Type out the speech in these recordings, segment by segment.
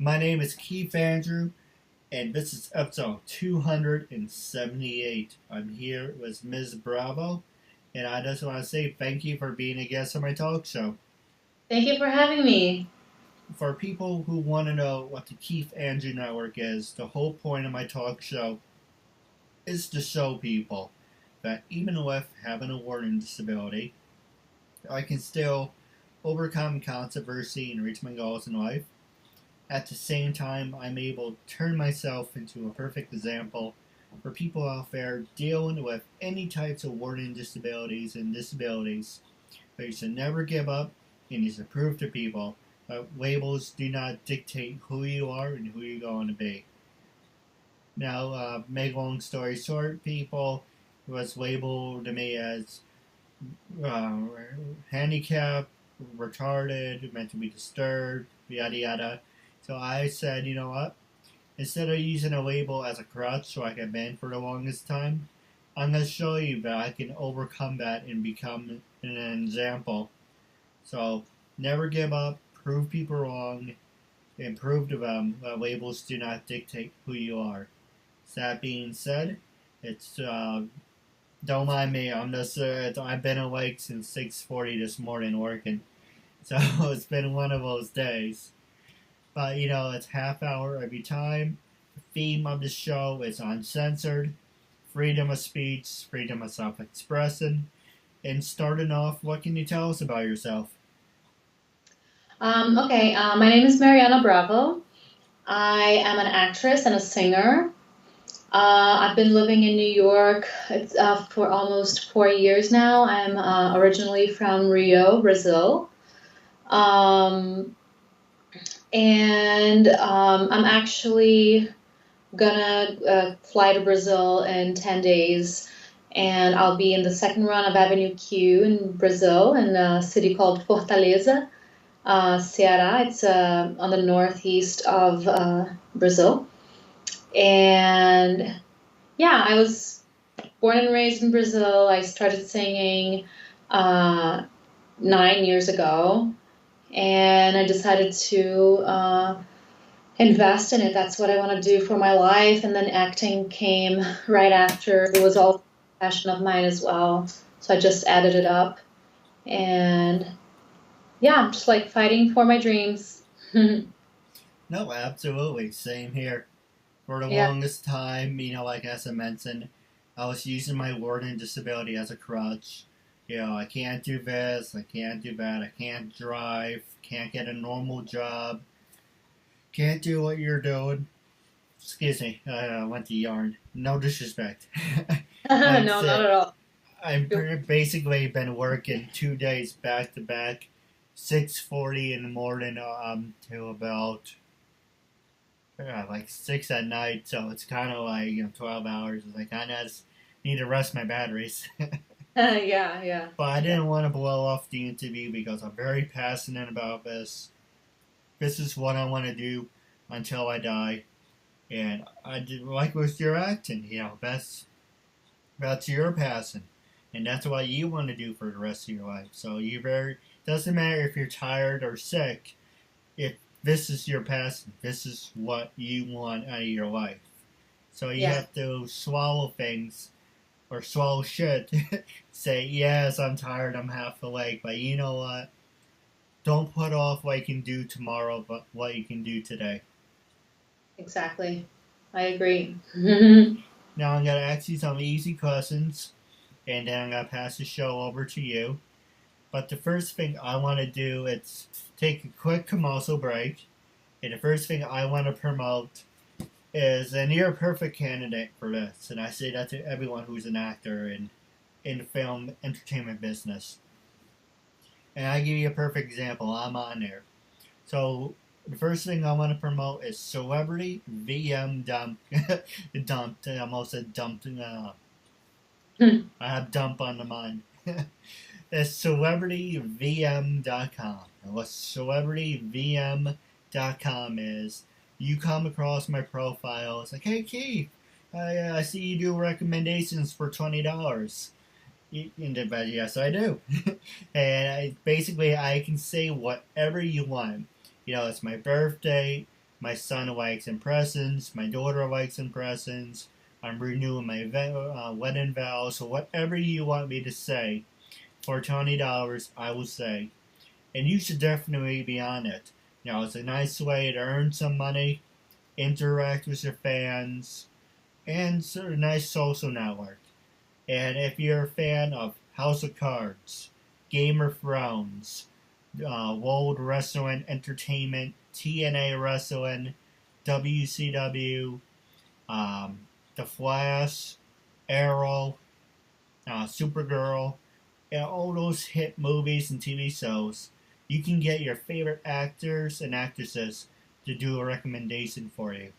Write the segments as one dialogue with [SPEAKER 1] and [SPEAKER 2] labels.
[SPEAKER 1] My name is Keith Andrew, and this is episode 278. I'm here with Ms. Bravo, and I just want to say thank you for being a guest on my talk show.
[SPEAKER 2] Thank you for having me.
[SPEAKER 1] For people who want to know what the Keith Andrew Network is, the whole point of my talk show is to show people that even with having a learning disability, I can still overcome controversy and reach my goals in life. At the same time, I'm able to turn myself into a perfect example for people out there dealing with any types of learning disabilities and disabilities. But you should never give up, and you should prove to people that labels do not dictate who you are and who you're going to be. Now, make a long story short, people was labeled to me as uh, handicapped, retarded, meant to be disturbed, yada yada. So I said, you know what? Instead of using a label as a crutch so I can bend for the longest time, I'm going to show you that I can overcome that and become an example. So never give up, prove people wrong, and prove to them that labels do not dictate who you are. So that being said, it's don't mind me. I've been awake since 6:40 this morning working, so it's been one of those days. But it's half hour every time. The theme of the show is uncensored, freedom of speech, freedom of self-expression. And starting off, what can you tell us about yourself?
[SPEAKER 2] My name is Mariana Bravo. I am an actress and a singer. I've been living in New York for almost 4 years now. I'm originally from Rio, Brazil. Um, I'm actually gonna fly to Brazil in 10 days, and I'll be in the second run of Avenue Q in Brazil in a city called Fortaleza, Ceará. It's on the northeast of Brazil. And yeah, I was born and raised in Brazil. I started singing 9 years ago, and I decided to invest in it. That's what I want to do for my life. And then acting came right after. It was all a passion of mine as well. So I just added it up. And yeah, I'm just like fighting for my dreams.
[SPEAKER 1] No, absolutely. Same here. For the
[SPEAKER 2] Yeah.
[SPEAKER 1] longest time, like as I mentioned, I was using my learning disability as a crutch. I can't do this, I can't do that, I can't drive, can't get a normal job, can't do what you're doing. Excuse me, I went to yarn. No disrespect.
[SPEAKER 2] No,
[SPEAKER 1] I'm
[SPEAKER 2] not
[SPEAKER 1] sick.
[SPEAKER 2] at all.
[SPEAKER 1] I've basically been working 2 days back to back, 6:40 in the morning till about like 6 at night. So it's kind of like 12 hours. I kind of just need to rest my batteries.
[SPEAKER 2] Yeah, yeah,
[SPEAKER 1] But I
[SPEAKER 2] yeah.
[SPEAKER 1] didn't want to blow off the interview because I'm very passionate about this. This is what I want to do until I die. And I did like with your acting, that's your passion, and that's what you want to do for the rest of your life. So you very doesn't matter if you're tired or sick. If this is your passion, this is what you want out of your life. So you
[SPEAKER 2] Yeah,
[SPEAKER 1] have to swallow things or swallow shit. Say yes, I'm tired, I'm half awake, but you know what? Don't put off what you can do tomorrow, but what you can do today.
[SPEAKER 2] exactly. I agree.
[SPEAKER 1] Now I'm gonna ask you some easy questions, and then I'm gonna pass the show over to you. But the first thing I want to do is take a quick commercial break. And the first thing I want to promote is, and you're a perfect candidate for this, and I say that to everyone who's an actor in the film entertainment business. And I give you a perfect example. I'm on there. So the first thing I want to promote is Celebrity VM Dump. Dumped. I almost said dumped. I have dump on the mind. It's celebrityvm.com. And what celebrityvm.com is, you come across my profile. It's like, hey Keith, I see you do recommendations for $20. But yes, I do. And basically, I can say whatever you want. It's my birthday. My son likes in presents. My daughter likes in presents. I'm renewing my wedding vows. So whatever you want me to say for $20, I will say. And you should definitely be on it. It's a nice way to earn some money, interact with your fans, and it's a nice social network. And if you're a fan of House of Cards, Game of Thrones, World Wrestling Entertainment, TNA Wrestling, WCW, The Flash, Arrow, Supergirl, and all those hit movies and TV shows, you can get your favorite actors and actresses to do a recommendation for you.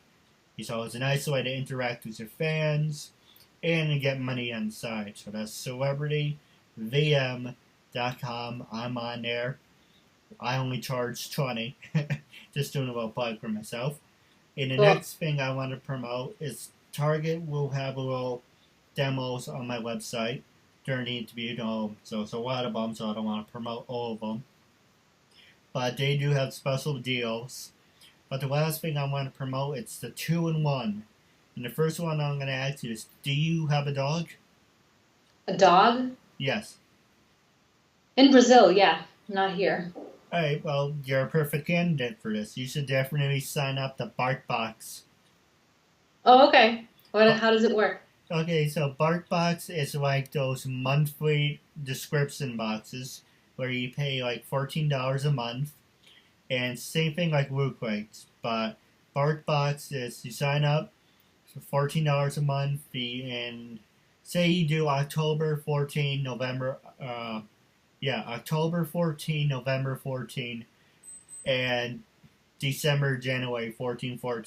[SPEAKER 1] So it's a nice way to interact with your fans and to get money on the side. So that's CelebrityVM.com. I'm on there. I only charge 20. Just doing a little plug for myself. And the next thing I want to promote is Target will have a little demos on my website during the interview. So it's a lot of them, so I don't want to promote all of them. But they do have special deals. But the last thing I want to promote, it's the 2-in-1. And the first one I'm going to ask you is, do you have a dog?
[SPEAKER 2] A dog?
[SPEAKER 1] Yes.
[SPEAKER 2] In Brazil, yeah. Not here.
[SPEAKER 1] Alright, well, you're a perfect candidate for this. You should definitely sign up to BarkBox.
[SPEAKER 2] Oh, okay. How does it work?
[SPEAKER 1] Okay, so BarkBox is like those monthly description boxes where you pay like $14 a month. And same thing like WooQuakes, but BarkBox is you sign up for $14 a month, and say you do October 14, November, October 14, November 14, and December, January 14. For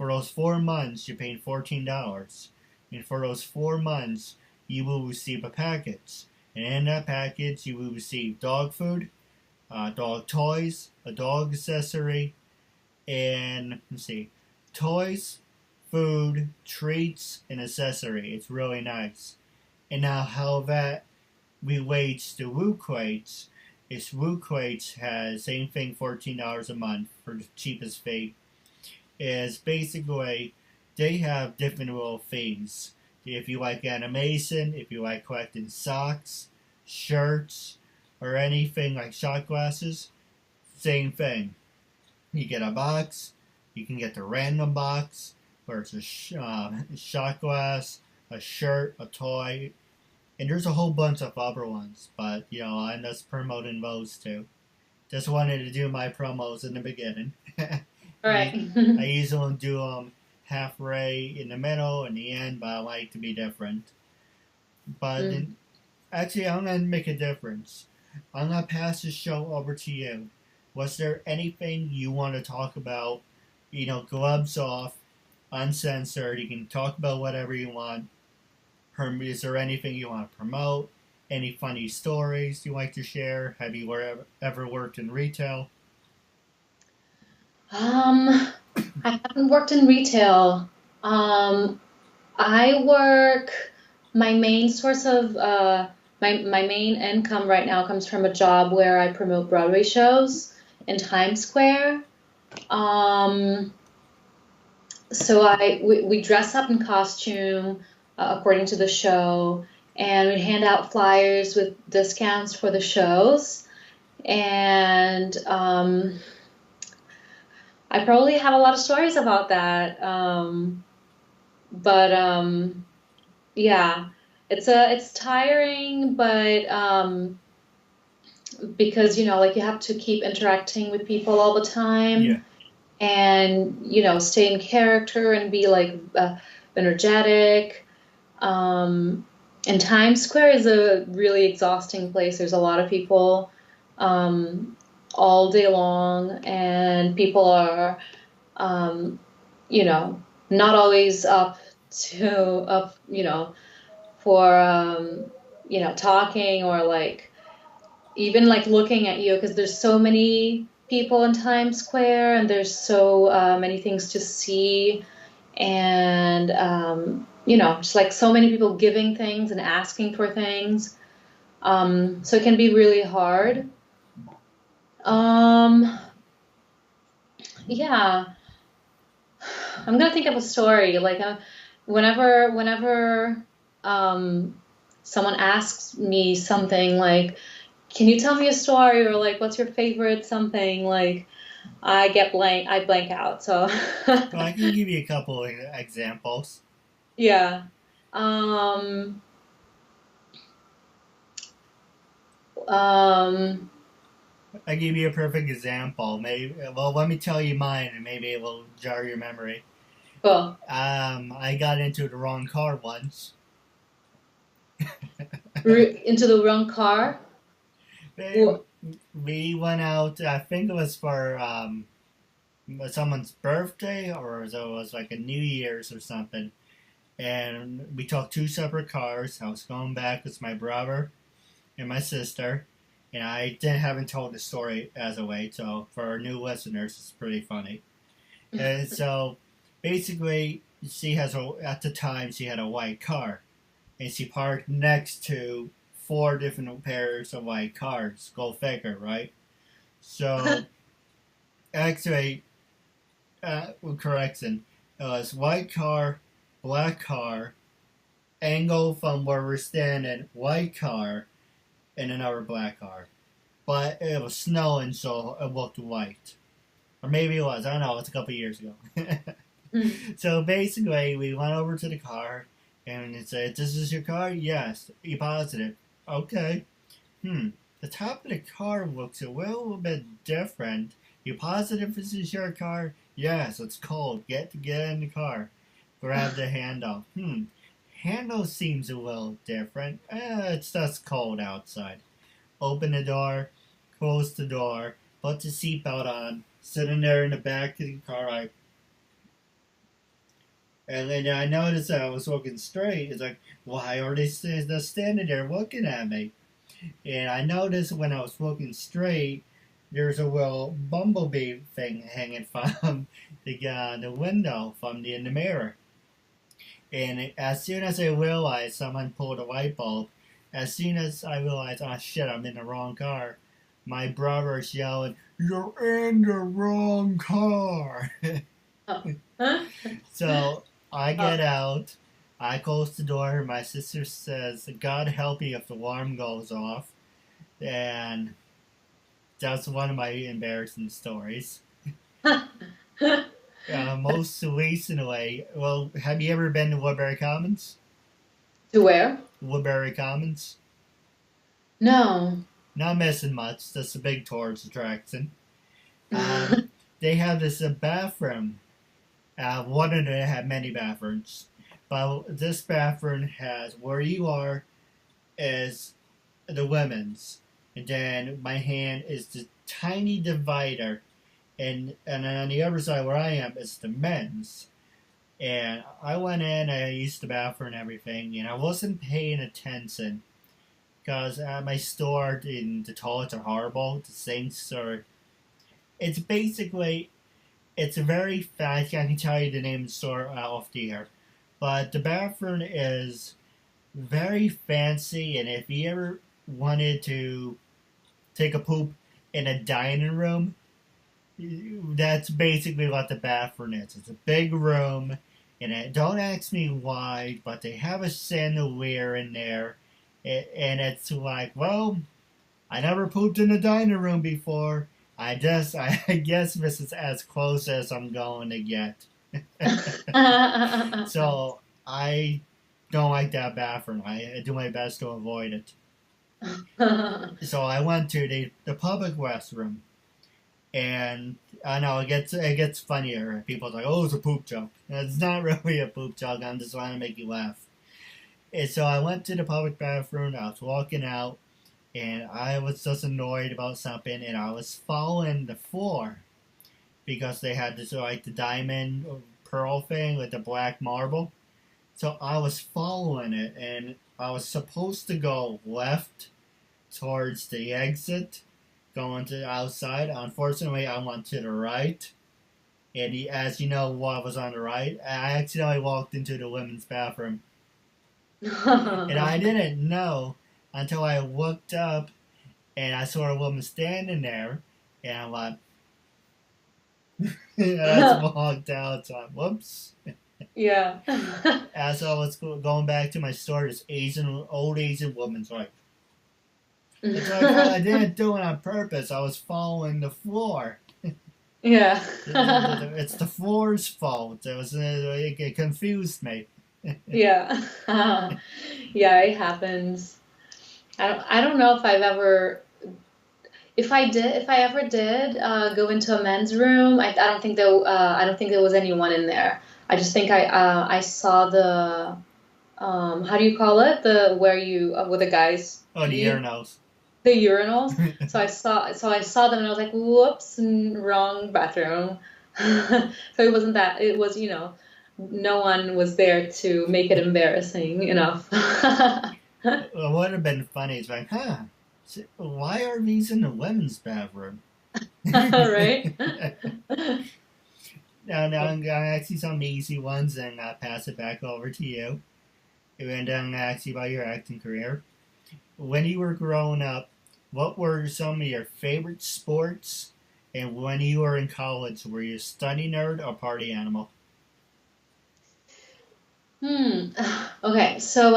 [SPEAKER 1] those 4 months, you're paying $14, and for those 4 months, you will receive a package, and in that package, you will receive dog food, dog toys, a dog accessory, and toys, food, treats, and accessory. It's really nice. And now how that relates to WooQuakes is WooQuakes has same thing, $14 a month for the cheapest fee. Is basically they have different little fees. If you like animation, if you like collecting socks, shirts, or anything like shot glasses, same thing. You get a box, you can get the random box, where it's a shot glass, a shirt, a toy, and there's a whole bunch of other ones, but, I'm just promoting those two. Just wanted to do my promos in the beginning.
[SPEAKER 2] Alright.
[SPEAKER 1] I usually do them halfway in the middle and the end, but I like to be different. But actually, I'm going to make a difference. I'm going to pass the show over to you. Was there anything you want to talk about? Gloves off, uncensored. You can talk about whatever you want. Is there anything you want to promote? Any funny stories you like to share? Have you ever worked in retail?
[SPEAKER 2] I haven't worked in retail. I work, my main source of, my main income right now comes from a job where I promote Broadway shows in Times Square. So we dress up in costume according to the show, and we hand out flyers with discounts for the shows. And I probably have a lot of stories about that. Yeah, it's tiring, but because you have to keep interacting with people all the time.
[SPEAKER 1] Yeah.
[SPEAKER 2] And stay in character and be energetic. And Times Square is a really exhausting place. There's a lot of people all day long, and people are not always up for talking or even looking at you, because there's so many people in Times Square and there's so many things to see, and just so many people giving things and asking for things, so it can be really hard. Yeah, I'm gonna think of a story. Like whenever someone asks me something like, "Can you tell me a story?" or like, "What's your favorite something?" Like, I blank out. So
[SPEAKER 1] Well, I can give you a couple of examples.
[SPEAKER 2] yeah. Um, um,
[SPEAKER 1] I give you a perfect example. Maybe, well, let me tell you mine, and maybe it will jar your memory.
[SPEAKER 2] cool.
[SPEAKER 1] I got into the wrong car once.
[SPEAKER 2] Into the wrong car.
[SPEAKER 1] we,
[SPEAKER 2] Wh-
[SPEAKER 1] we went out. I think it was for someone's birthday, or it was like a New Year's or something. And we took two separate cars. I was going back with my brother and my sister, and haven't told the story as a way. So for our new listeners, it's pretty funny. And so basically, at the time she had a white car, and she parked next to four different pairs of white cars. Go figure, right? So actually, correction, it was white car, black car, angle from where we're standing, white car, and another black car. But it was snowing, so it looked white. Or maybe it was. I don't know. It's a couple years ago. So basically, we went over to the car, and it said, "This is your car?" "Yes." "You positive?" "Okay." The top of the car looks a little bit different. "You positive this is your car?" "Yes, it's cold. Get in the car." Grab the handle. Handle seems a little different. It's just cold outside. Open the door, close the door, put the seatbelt on, sitting there in the back of the car. And then I noticed that I was looking straight. It's like, why are they just standing there looking at me? And I noticed when I was looking straight, there's a little bumblebee thing hanging from the window in the mirror. And as soon as I realized someone pulled a light bulb, as soon as I realized, oh shit, I'm in the wrong car, my brother's yelling, "You're in the wrong car!" So I get out, I close the door, my sister says, "God help you if the alarm goes off." And that's one of my embarrassing stories. Most recently, well, have you ever been to Woodbury Commons?
[SPEAKER 2] To where?
[SPEAKER 1] Woodbury Commons?
[SPEAKER 2] No.
[SPEAKER 1] Not missing much. Just a big tourist attraction. Um, they have this bathroom. One of them have many bathrooms, but this bathroom has where you are is the women's, and then my hand is the tiny divider, and then on the other side where I am is the men's. And I went in, I used the bathroom and everything, and I wasn't paying attention because at my store, the toilets are horrible. The sinks are. It's basically. It's very fast. I can tell you the name of the store off the air. But the bathroom is very fancy, and if you ever wanted to take a poop in a dining room, that's basically what the bathroom is. It's a big room, and don't ask me why, but they have a chandelier in there, and it's like, well, I never pooped in a dining room before. I guess this is as close as I'm going to get. So I don't like that bathroom. I do my best to avoid it. So I went to the public restroom, and I know it gets funnier. People's like, "Oh, it's a poop joke." It's not really a poop joke. I'm just trying to make you laugh. And so I went to the public bathroom. I was walking out, and I was just annoyed about something, and I was following the floor because they had this like the diamond pearl thing with the black marble. So I was following it, and I was supposed to go left towards the exit, going to the outside. Unfortunately, I went to the right, and as you know, what was on the right, I accidentally walked into the women's bathroom, and I didn't know until I looked up and I saw a woman standing there, and I'm like, That's a long down time. Whoops.
[SPEAKER 2] Yeah.
[SPEAKER 1] As I was going back to my story, this old Asian woman's like, it's like I didn't do it on purpose. I was following the floor.
[SPEAKER 2] Yeah.
[SPEAKER 1] It's the floor's fault. It confused me.
[SPEAKER 2] Yeah. Yeah, it happens. I don't know if I've ever if I ever did go into a men's room, I don't think there was anyone in there. I just think I saw the how do you call it? The where you where the guys
[SPEAKER 1] Oh, the
[SPEAKER 2] pee,
[SPEAKER 1] urinals.
[SPEAKER 2] the urinals. So I saw them and I was like, whoops, wrong bathroom. So it wasn't that. It was, no one was there to make it embarrassing enough.
[SPEAKER 1] What would have been funny is like, why are these in the women's bathroom?
[SPEAKER 2] Right?
[SPEAKER 1] Now I'm gonna ask you some easy ones and pass it back over to you. And then I'm gonna ask you about your acting career. When you were growing up, what were some of your favorite sports? And when you were in college, were you a study nerd or party animal?
[SPEAKER 2] Hmm. Okay, so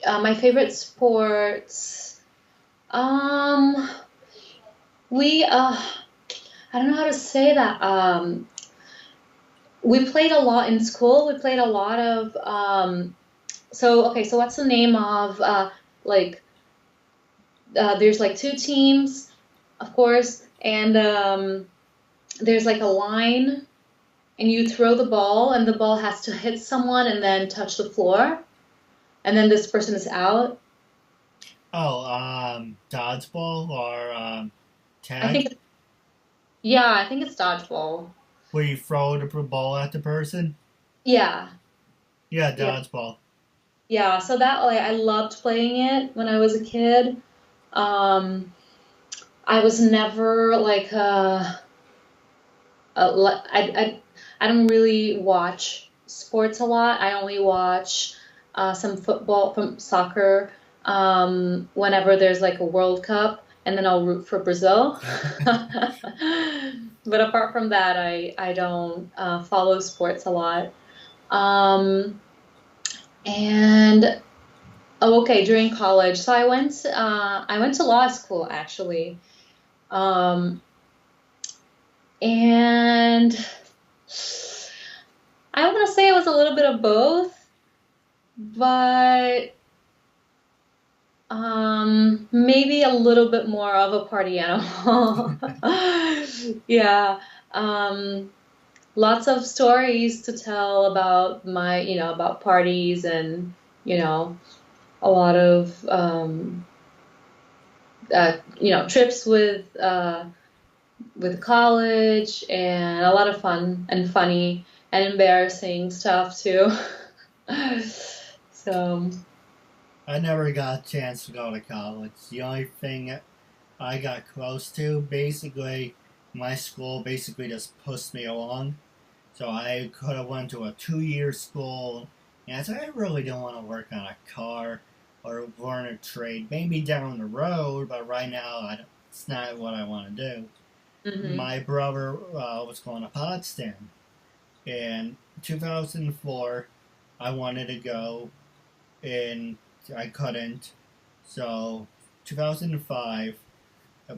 [SPEAKER 2] my favorite sports. Um, we I don't know how to say that. We played a lot in school. We played a lot of so okay, so what's the name of like there's like two teams, of course, and there's like a line, and you throw the ball, and the ball has to hit someone and then touch the floor, and then this person is out.
[SPEAKER 1] Oh, dodgeball or
[SPEAKER 2] I
[SPEAKER 1] tag,
[SPEAKER 2] think, yeah, I think it's dodgeball.
[SPEAKER 1] where you throw the ball at the person.
[SPEAKER 2] Yeah,
[SPEAKER 1] Yeah,
[SPEAKER 2] yeah,
[SPEAKER 1] dodgeball.
[SPEAKER 2] yeah. So that like I loved playing it when I was a kid. Um, I was never like I don't really watch sports a lot. I only watch some football, from soccer, whenever there's like a World Cup, and then I'll root for Brazil. But apart from that, I don't follow sports a lot. Um, and oh, okay, during college, so I went to law school actually, um, and I want to say it was a little bit of both, but maybe a little bit more of a party animal. Yeah. Um, Lots of stories to tell about about parties and, a lot of, trips with college and a lot of fun and funny and embarrassing stuff too. So,
[SPEAKER 1] I never got a chance to go to college. The only thing I got close to, basically, my school basically just pushed me along. So I could have went to a 2 year school, and I said I really don't want to work on a car or learn a trade. Maybe down the road, but right now it's not what I want to do.
[SPEAKER 2] hmm.
[SPEAKER 1] My brother was going to Potsdam, and 2004, I wanted to go, and I couldn't. So 2005,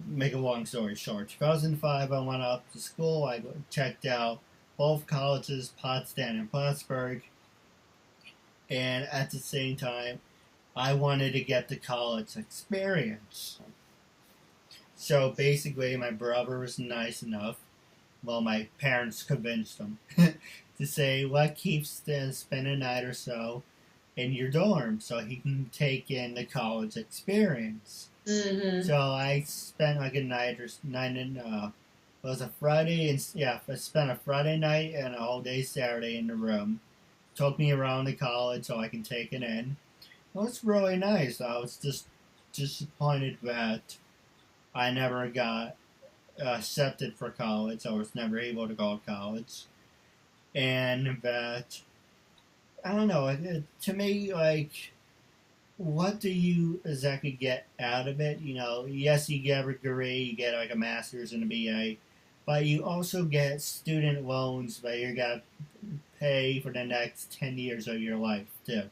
[SPEAKER 1] make a long story short, 2005 I went up to school. I checked out both colleges, Potsdam and Plattsburgh, and at the same time, I wanted to get the college experience. So basically, my brother was nice enough. Well, my parents convinced him to say, "Let Keith spend a night or so in your dorm so he can take in the college experience."
[SPEAKER 2] Hmm.
[SPEAKER 1] So I spent like a night or night in it was a Friday, and yeah, I spent a Friday night and a whole day Saturday in the room. Took me around the college so I can take it in. It was really nice. I was just disappointed that I never got accepted for college. I was never able to go to college, and that I don't know. To me, like, what do you exactly get out of it? Yes, you get a degree, you get like a master's and a BA, but you also get student loans that you're going to pay for the next 10 years of your life, too.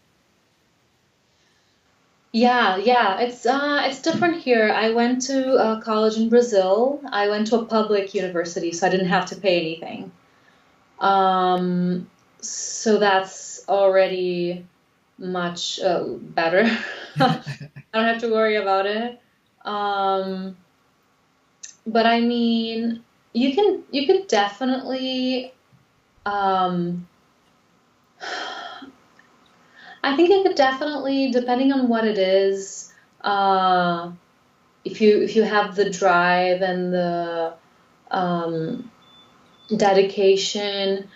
[SPEAKER 2] Yeah, it's different here. I went to college in Brazil. I went to a public university, so I didn't have to pay anything. So that's already much better. I don't have to worry about it. Um, but I mean, you can definitely um, I think it could definitely, depending on what it is, uh, if you have the drive and the um, dedication,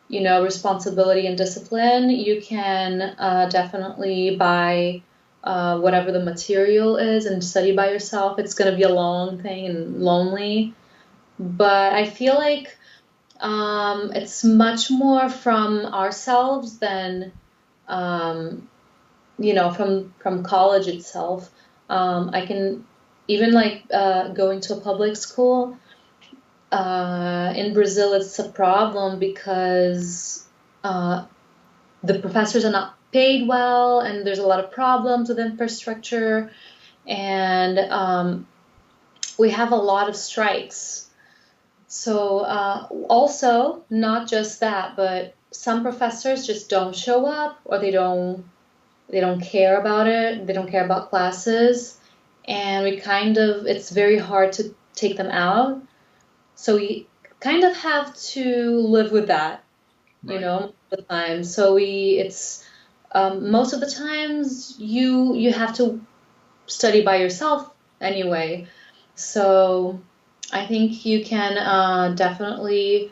[SPEAKER 2] responsibility and discipline, you can definitely buy whatever the material is and study by yourself. It's going to be a long thing and lonely, but I feel like it's much more from ourselves than um, from college itself. I can even like going to a public school. In Brazil, it's a problem because uh, the professors are not paid well, and there's a lot of problems with infrastructure, and we have a lot of strikes. So also, not just that, but some professors just don't show up, or they don't care about it. They don't care about classes, and it's very hard to take them out. So we kind of have to live with that,
[SPEAKER 1] Right.
[SPEAKER 2] most of the time. So it's most of the times you have to study by yourself anyway. So I think you can definitely,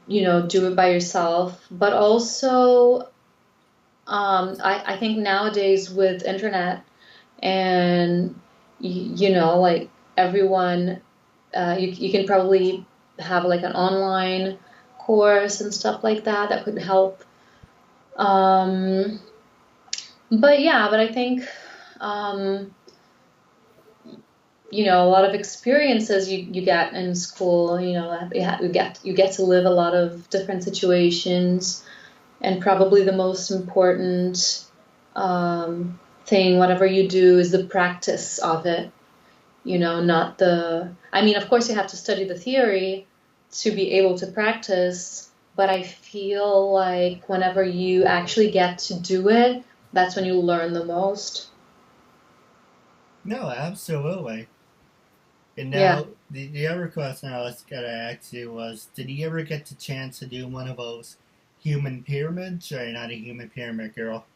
[SPEAKER 2] do it by yourself. But also, I think nowadays with internet and like everyone, you can probably have like an online course and stuff like that that could help. Um, but I think um, a lot of experiences you get in school. You get to live a lot of different situations, and probably the most important thing, whatever you do, is the practice of it. Not I mean, of course, you have to study the theory to be able to practice, but I feel like whenever you actually get to do it, that's when you learn the most.
[SPEAKER 1] No, absolutely. And
[SPEAKER 2] Yeah.
[SPEAKER 1] now, the other question I was going to ask you was, did you ever get the chance to do one of those human pyramids, or not a human pyramid girl?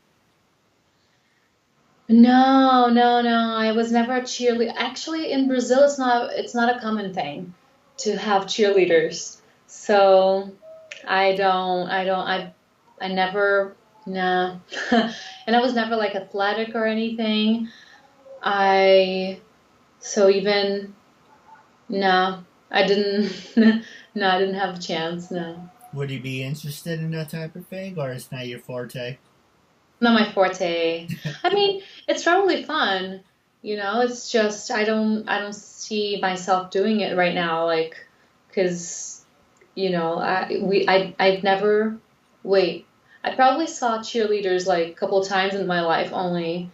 [SPEAKER 2] No, no, no. I was never a cheerleader. Actually, in Brazil, it's not a common thing to have cheerleaders. So I never, nah. And I was never like athletic or anything. I, so even, no, I didn't, no, I didn't have a chance, no.
[SPEAKER 1] Would you be interested in that type of thing, or is not your forte?
[SPEAKER 2] Not my forte. I mean, it's probably fun, it's just I don't see myself doing it right now, like, because, I've never, wait, I probably saw cheerleaders like a couple times in my life only,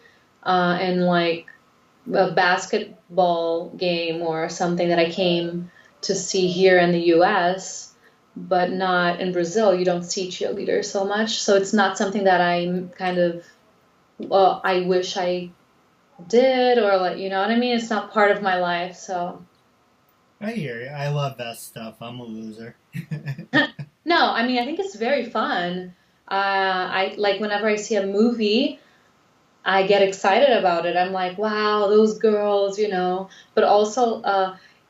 [SPEAKER 2] in like a basketball game or something that I came to see here in the US, but not in Brazil. You don't see cheerleaders so much. So it's not something that I'm kind of, well, I wish I did, or like, you know what I mean? It's not part of my life. So
[SPEAKER 1] I hear you. I love that stuff. I'm a loser.
[SPEAKER 2] no, I mean, I think it's very fun. I like whenever I see a movie, I get excited about it. I'm like, wow, those girls, But also,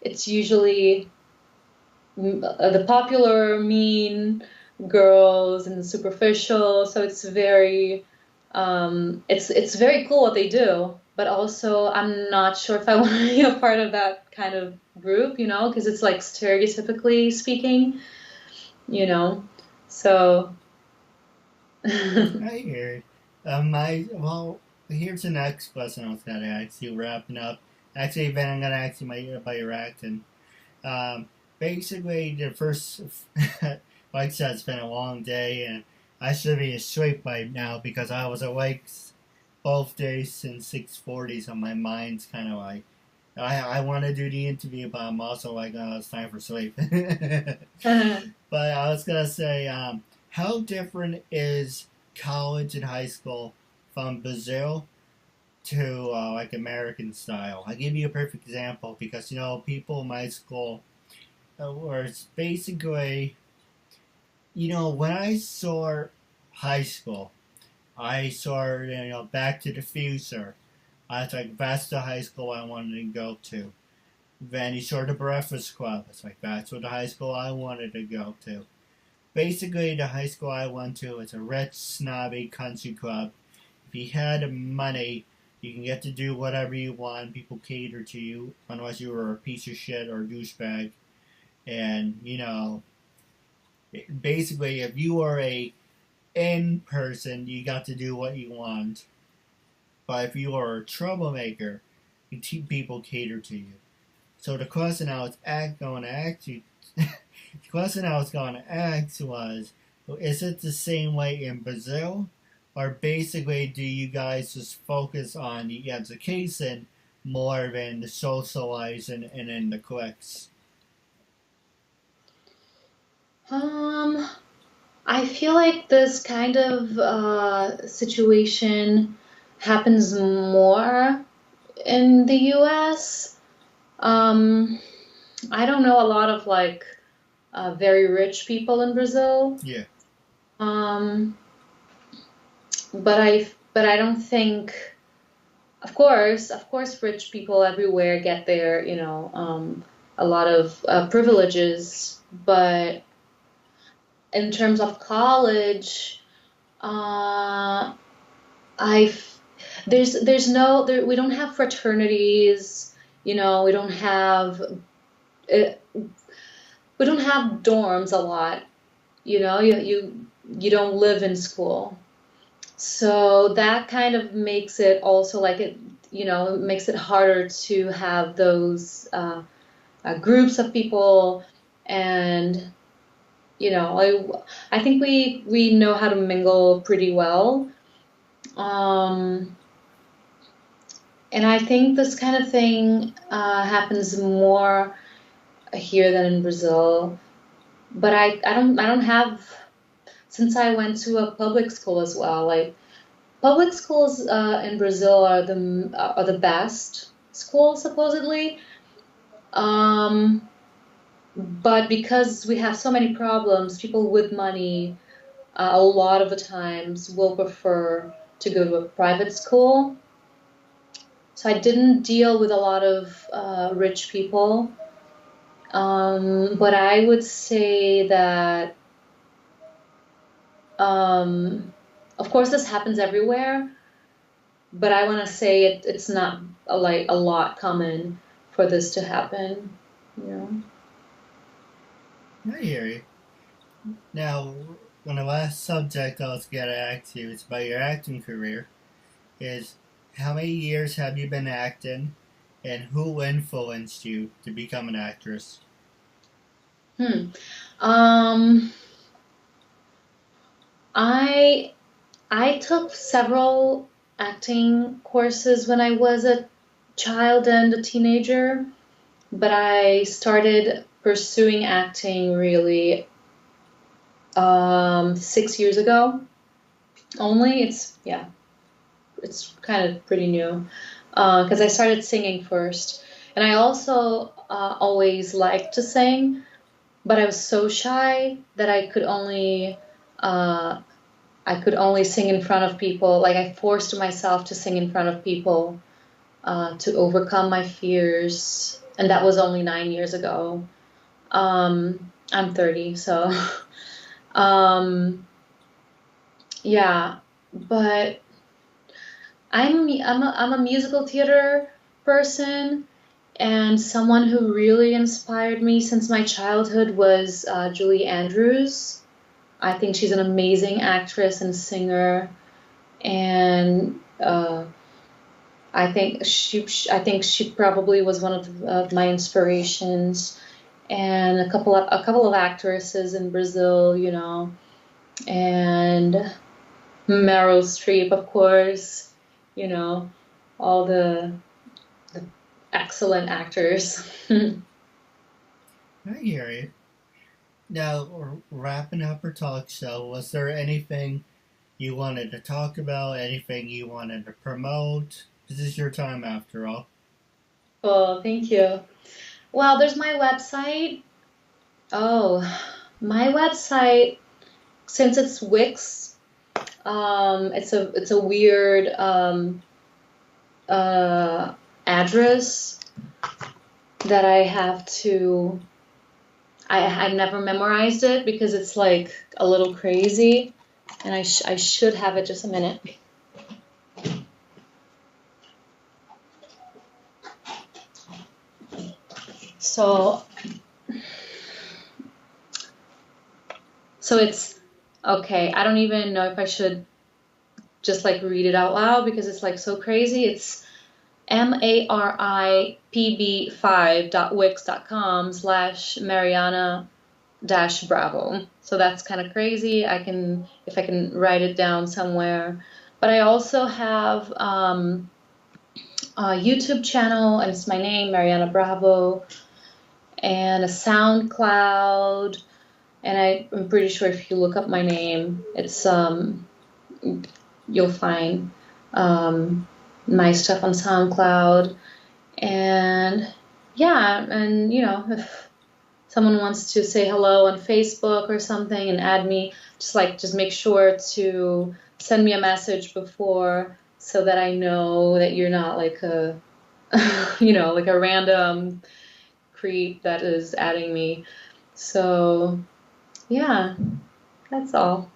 [SPEAKER 2] it's usually the popular, mean girls and superficial. So it's very cool what they do. But also, I'm not sure if I want to be a part of that kind of group, because it's like stereotypically speaking, you know. So,
[SPEAKER 1] I hear it. Well, here's the next question I was gonna ask you, wrapping up. Actually, then I'm gonna ask you about your acting. Um, basically the first, like I said, it's been a long day, and I should be asleep by now because I was awake both days since 6:40, so my mind's kind of like, I want to do the interview, but I'm also like, oh, it's time for sleep. But I was going to say, how different is college and high school from Brazil to like American style? I'll give you a perfect example because, people in my school were basically, when I saw high school, I saw, Back to the Future. I was like, that's the high school I wanted to go to. Then you saw the Breakfast Club. It's like, that's what the high school I wanted to go to. Basically, the high school I went to is a rich, snobby country club. If you had the money, you can get to do whatever you want. People cater to you, unless you were a piece of shit or a douchebag. And, basically, if you are a in person, you got to do what you want. But if you are a troublemaker, people cater to you. So the question I was going to ask you, the question I was going to ask was, is it the same way in Brazil? Or basically, do you guys just focus on the education more than the socializing and then the clicks?
[SPEAKER 2] I feel like this kind of situation happens more in the US. I don't know a lot of like very rich people in Brazil.
[SPEAKER 1] Yeah.
[SPEAKER 2] But I don't think, of course, rich people everywhere get their, a lot of privileges, but in terms of college, we don't have fraternities, we don't have dorms a lot, you don't live in school. So that kind of makes it also like it makes it harder to have those groups of people, and I think we know how to mingle pretty well. And I think this kind of thing happens more here than in Brazil. But I don't have, since I went to a public school as well. Like public schools in Brazil are the best schools supposedly. But because we have so many problems, people with money a lot of the times will prefer to go to a private school. So I didn't deal with a lot of rich people. But I would say that, of course, this happens everywhere, but I want to say it's not a lot common for this to happen.
[SPEAKER 1] I hear you. Now, on the last subject I was going to ask you is about your acting career. Is how many years have you been acting, and who influenced you to become an actress?
[SPEAKER 2] I took several acting courses when I was a child and a teenager, but I started pursuing acting really 6 years ago. Only it's kind of pretty new because I started singing first, and I also always liked to sing, but I was so shy that I could only sing in front of people. Like I forced myself to sing in front of people to overcome my fears, and that was only 9 years ago. I'm 30, so yeah, but I'm a musical theater person, and someone who really inspired me since my childhood was Julie Andrews. I think she's an amazing actress and singer, and I think she probably was one of my inspirations. and a couple of actresses in Brazil, and Meryl Streep, of course, you know, all the excellent actors.
[SPEAKER 1] I hear you. Now, wrapping up our talk show, was there anything you wanted to talk about? Anything you wanted to promote? This is your time after all.
[SPEAKER 2] Oh, thank you. Well, there's my website. Oh, my website, since it's Wix, it's a weird uh, address that I have to. I never memorized it because it's like a little crazy, and I should have it. Just a minute. So it's okay. I don't even know if I should just like read it out loud because it's like so crazy. It's maripb5.wix.com/Mariana-Bravo. So that's kind of crazy. If I can write it down somewhere. But I also have a YouTube channel, and it's my name, Mariana Bravo, and a SoundCloud. And I'm pretty sure if you look up my name, it's you'll find my stuff on SoundCloud. And yeah, and if someone wants to say hello on Facebook or something and add me, just make sure to send me a message before so that I know that you're not like a like a random creep that is adding me. So yeah, that's all.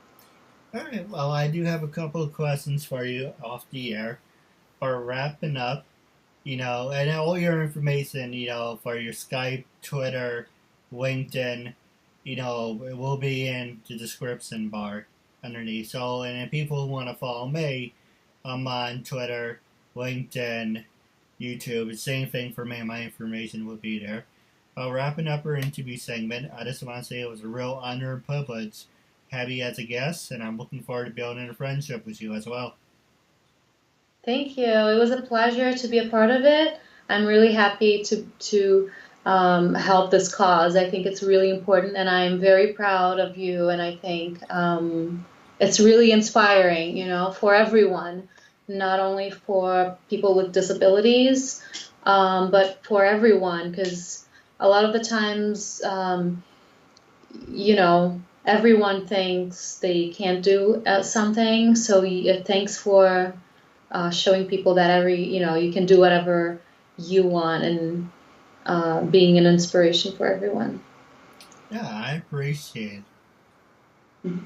[SPEAKER 1] All right. Well, I do have a couple of questions for you off the air. For wrapping up, and all your information, for your Skype, Twitter, LinkedIn, it will be in the description bar underneath. So, and if people want to follow me, I'm on Twitter, LinkedIn, YouTube. It's the same thing for me. My information will be there. Wrapping up our interview segment, I just want to say it was a real honor and privilege to have you as a guest, and I'm looking forward to building a friendship with you as well.
[SPEAKER 2] Thank you. It was a pleasure to be a part of it. I'm really happy to help this cause. I think it's really important, and I'm very proud of you. And I think it's really inspiring, for everyone, not only for people with disabilities, but for everyone, because a lot of the times, everyone thinks they can't do something. So thanks for showing people that you can do whatever you want, and being an inspiration for everyone.
[SPEAKER 1] Yeah, I appreciate it.
[SPEAKER 2] Mm-hmm.